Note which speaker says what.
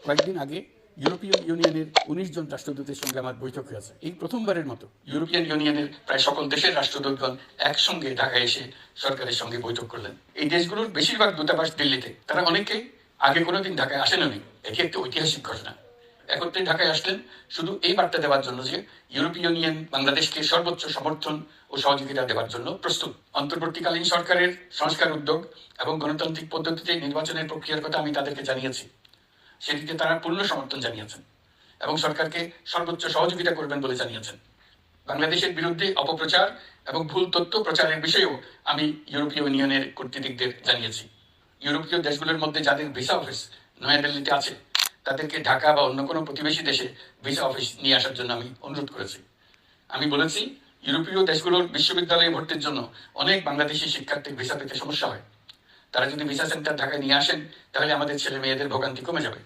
Speaker 1: কয়েকদিন আগে ইউরোপীয় ইউনিয়নের 19 জন রাষ্ট্রদূতের সঙ্গে আমার বৈঠক হয়েছে। এই প্রথমবারের মতো ইউরোপিয়ান ইউনিয়নের প্রায় সকল দেশের রাষ্ট্রদূতগণ একসঙ্গে ঢাকায় এসে সরকারের সঙ্গে বৈঠক করলেন। এই দেশগুলোর বেশিরভাগ দূতাবাস দিল্লিতে, তারা অনেকেই আগে কোনোদিন ঢাকায় আসেননি। এটি একটি ঐতিহাসিক ঘটনা। একত্রে ঢাকায় আসলেন শুধু এই বার্তা দেওয়ার জন্য যে ইউরোপীয় ইউনিয়ন বাংলাদেশকে সর্বোচ্চ সমর্থন ও সহযোগিতা দেওয়ার জন্য প্রস্তুত। অন্তর্বর্তীকালীন সরকারের সংস্কার উদ্যোগ এবং গণতান্ত্রিক পদ্ধতিতে নির্বাচনের প্রক্রিয়ার কথা আমি তাদেরকে জানিয়েছি। সেটিতে তারা পূর্ণ সমর্থন জানিয়েছেন এবং সরকারকে সর্বোচ্চ সহযোগিতা করবেন বলে জানিয়েছেন। বাংলাদেশের বিরুদ্ধে অপপ্রচার এবং ভুল তথ্য প্রচারের বিষয়েও আমি ইউরোপীয় ইউনিয়নের কূটনীতিকদের জানিয়েছি। ইউরোপীয় দেশগুলোর মধ্যে যাদের ভিসা অফিস নয়াদিল্লিতে আছে, তাদেরকে ঢাকা বা অন্য কোনো প্রতিবেশী দেশে ভিসা অফিস নিয়ে আসার জন্য আমি অনুরোধ করেছি। আমি বলেছি, ইউরোপীয় দেশগুলোর বিশ্ববিদ্যালয়ে ভর্তির জন্য অনেক বাংলাদেশি শিক্ষার্থীর ভিসা পেতে সমস্যা হয়। তারা যদি ভিসা সেন্টার ঢাকায় নিয়ে আসেন, তাহলে আমাদের ছেলে মেয়েদের ভোগান্তি কমে যাবে।